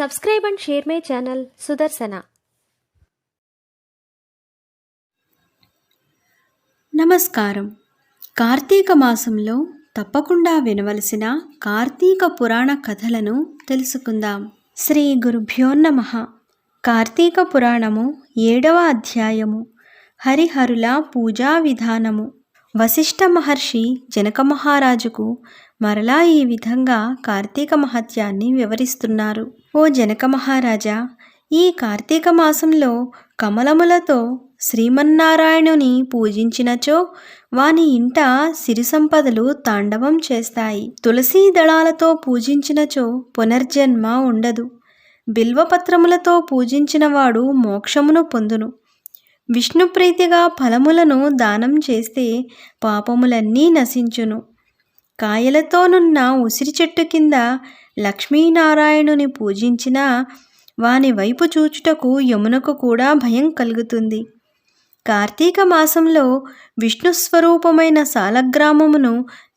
Subscribe and share my channel Sudarsana. నమస్కారం. కార్తీక మాసంలో తప్పకుండా వినవలసిన కార్తీక పురాణ కథలను తెలుసుకుందాం. శ్రీ గురుభ్యో నమః. కార్తీక పురాణము 7వ అధ్యాయము. హరిహరుల పూజా విధానము. వశిష్ఠ మహర్షి జనక మహారాజుకు మరలా ఈ విధంగా కార్తీక మహత్యాన్ని వివరిస్తున్నారు. ఓ జనక మహారాజా, ఈ కార్తీక మాసంలో కమలములతో శ్రీమన్నారాయణుని పూజించినచో వాని ఇంట సిరి సంపదలు తాండవం చేస్తాయి. తులసీ దళాలతో పూజించినచో పునర్జన్మ ఉండదు. బిల్వపత్రములతో పూజించినవాడు మోక్షమును పొందును. విష్ణుప్రీతిగా ఫలములను దానం చేస్తే పాపములన్నీ నశించును. కాయలతోనున్న ఉసిరి చెట్టు కింద లక్ష్మీనారాయణుని పూజించినా వాని వైపు చూచుటకు యమునకు కూడా భయం కలుగుతుంది. కార్తీక మాసంలో విష్ణుస్వరూపమైన సాలగ్రామమును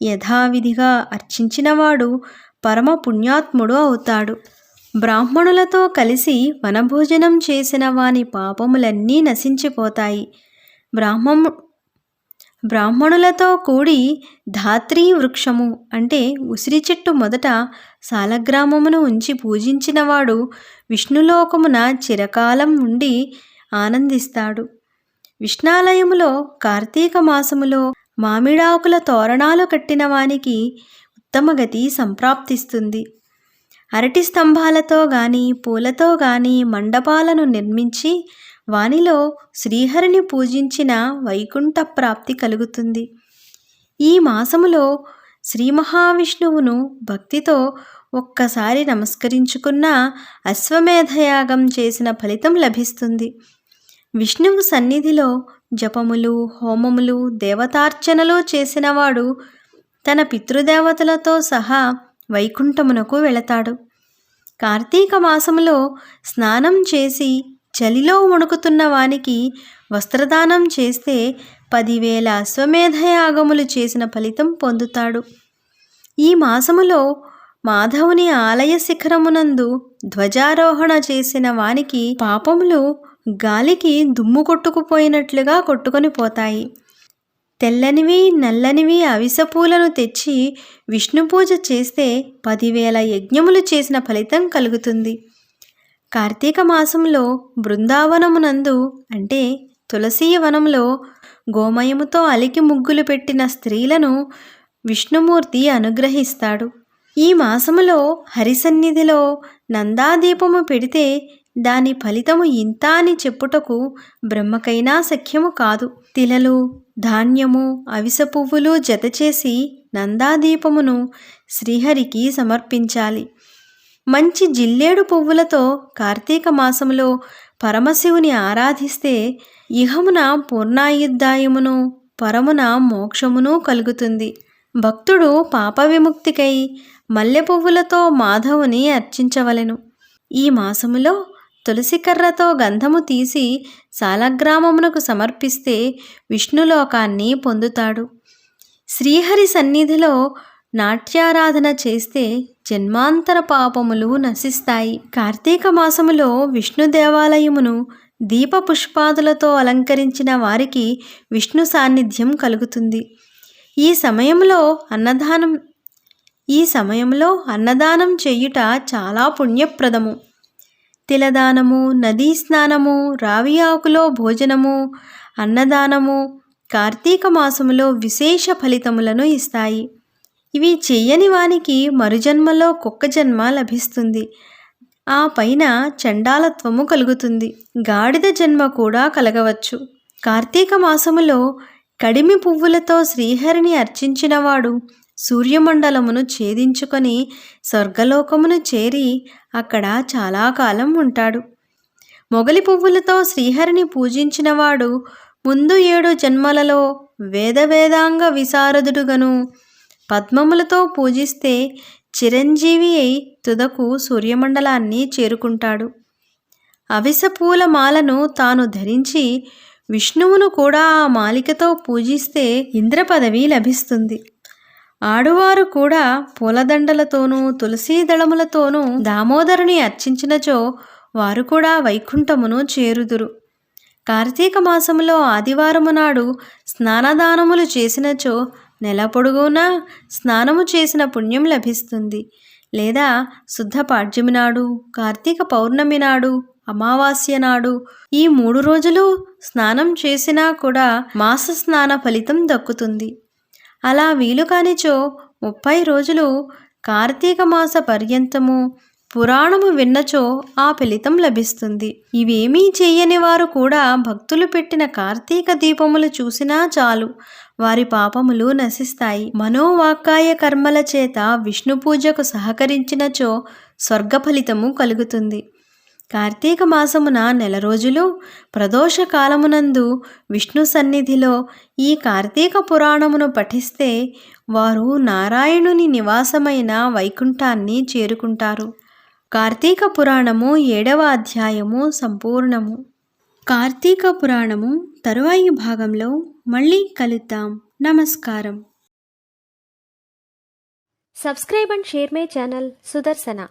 యథావిధిగా అర్చించినవాడు పరమ పుణ్యాత్ముడు అవుతాడు. బ్రాహ్మణులతో కలిసి వనభోజనం చేసిన వాని పాపములన్నీ నశించిపోతాయి. బ్రాహ్మణులతో కూడి ధాత్రీ వృక్షము అంటే ఉసిరి చెట్టు మొదట సాలగ్రామమును ఉంచి పూజించినవాడు విష్ణులోకమున చిరకాలం ఉండి ఆనందిస్తాడు. విష్ణాలయములో కార్తీక మాసములో మామిడాకుల తోరణాలు కట్టిన వానికి ఉత్తమగతి సంప్రాప్తిస్తుంది. అరటి స్తంభాలతో గాని పూలతో గాని మండపాలను నిర్మించి వానిలో శ్రీహరిని పూజించిన వైకుంఠ ప్రాప్తి కలుగుతుంది. ఈ మాసములో శ్రీ మహావిష్ణువును భక్తితో ఒక్కసారి నమస్కరించుకున్న అశ్వమేధయాగం చేసిన ఫలితం లభిస్తుంది. విష్ణువు సన్నిధిలో జపములు, హోమములు, దేవతార్చనలు చేసినవాడు తన పితృదేవతలతో సహా వైకుంఠమునకు వెళతాడు. కార్తీక మాసములో స్నానం చేసి చలిలో వణుకుతున్న వానికి వస్త్రదానం చేస్తే 10,000 అశ్వమేధయాగములు చేసిన ఫలితం పొందుతాడు. ఈ మాసములో మాధవుని ఆలయ శిఖరమునందు ధ్వజారోహణ చేసిన వానికి పాపములు గాలికి దుమ్ము కొట్టుకుపోయినట్లుగా కొట్టుకొని పోతాయి. తెల్లనివి నల్లనివి అవిసెపూలను తెచ్చి విష్ణు పూజ చేస్తే 10,000 యజ్ఞములు చేసిన ఫలితం కలుగుతుంది. కార్తీక మాసంలో బృందావనమునందు అంటే తులసీ వనంలో గోమయముతో అలికి ముగ్గులు పెట్టిన స్త్రీలను విష్ణుమూర్తి అనుగ్రహిస్తాడు. ఈ మాసములో హరిసన్నిధిలో నందాదీపము పెడితే దాని ఫలితము ఇంత అని చెప్పుటకు బ్రహ్మకైనా సఖ్యము కాదు. తిలలు, ధాన్యము, అవిసె పువ్వులు జతచేసి నందాదీపమును శ్రీహరికి సమర్పించాలి. మంచి జిల్లేడు పువ్వులతో కార్తీక మాసములో పరమశివుని ఆరాధిస్తే ఇహమున పూర్ణాయుద్ధాయమును పరమున మోక్షమును కలుగుతుంది. భక్తుడు పాప విముక్తికై మల్లె పువ్వులతో మాధవుని అర్చించవలెను. ఈ మాసములో తులసికర్రతో గంధము తీసి సాలగ్రామమునకు సమర్పిస్తే విష్ణులోకాన్ని పొందుతాడు. శ్రీహరి సన్నిధిలో నాట్యారాధన చేస్తే జన్మాంతర పాపములు నశిస్తాయి. కార్తీక మాసములో విష్ణు దేవాలయమును దీప పుష్పాదులతో అలంకరించిన వారికి విష్ణు సాన్నిధ్యం కలుగుతుంది. ఈ సమయంలో అన్నదానం చేయుట చాలా పుణ్యప్రదము. తిలదానము, నదీ స్నానము, రావి ఆకులో భోజనము, అన్నదానము కార్తీక మాసములో విశేష ఫలితములను ఇస్తాయి. ఇవి చెయ్యని వానికి మరుజన్మలో కుక్క జన్మ లభిస్తుంది. ఆ పైన చండాలత్వము కలుగుతుంది. గాడిద జన్మ కూడా కలగవచ్చు. కార్తీక మాసములో కడిమి పువ్వులతో శ్రీహరిని అర్చించినవాడు సూర్యమండలమును ఛేదించుకొని స్వర్గలోకమును చేరి అక్కడ చాలా కాలం ఉంటాడు. మొగలి పువ్వులతో శ్రీహరిని పూజించినవాడు ముందు 7 జన్మలలో వేదాంగ విశారదుడుగను, పద్మములతో పూజిస్తే చిరంజీవి అయి తుదకు సూర్యమండలాన్ని చేరుకుంటాడు. అవిసె పూల మాలను తాను ధరించి విష్ణువును కూడా ఆ మాలికతో పూజిస్తే ఇంద్ర పదవి లభిస్తుంది. ఆడువారు కూడా పూలదండలతోనూ తులసీ దళములతోనూ దామోదరుని అర్చించినచో వారు కూడా వైకుంఠమును చేరుదురు. కార్తీక మాసములో ఆదివారము నాడు స్నానదానములు చేసినచో నెల పొడుగునా స్నానము చేసిన పుణ్యం లభిస్తుంది. లేదా శుద్ధ పాడ్యమి నాడు, కార్తీక పౌర్ణమి నాడు, అమావాస్య నాడు ఈ 3 రోజులు స్నానం చేసినా కూడా మాస స్నాన ఫలితం దక్కుతుంది. అలా వీలు కానిచో 30 రోజులు కార్తీక మాస పర్యంతము పురాణము విన్నచో ఆ ఫలితం లభిస్తుంది. ఇవేమీ చెయ్యని వారు కూడా భక్తులు పెట్టిన కార్తీక దీపములు చూసినా చాలు వారి పాపములు నశిస్తాయి. మనోవాక్కాయ కర్మల చేత విష్ణు పూజకు సహకరించినచో స్వర్గ ఫలితము కలుగుతుంది. కార్తీక మాసమున 1 రోజులు ప్రదోష కాలమునందు విష్ణు సన్నిధిలో ఈ కార్తీక పురాణమును పఠిస్తే వారు నారాయణుని నివాసమైన వైకుంఠాన్ని చేరుకుంటారు. కార్తీక పురాణము 7వ అధ్యాయము సంపూర్ణము. కార్తీక పురాణము తరువాయి భాగంలో మళ్ళీ కలుద్దాం. నమస్కారం. Subscribe and share my channel Sudarsana.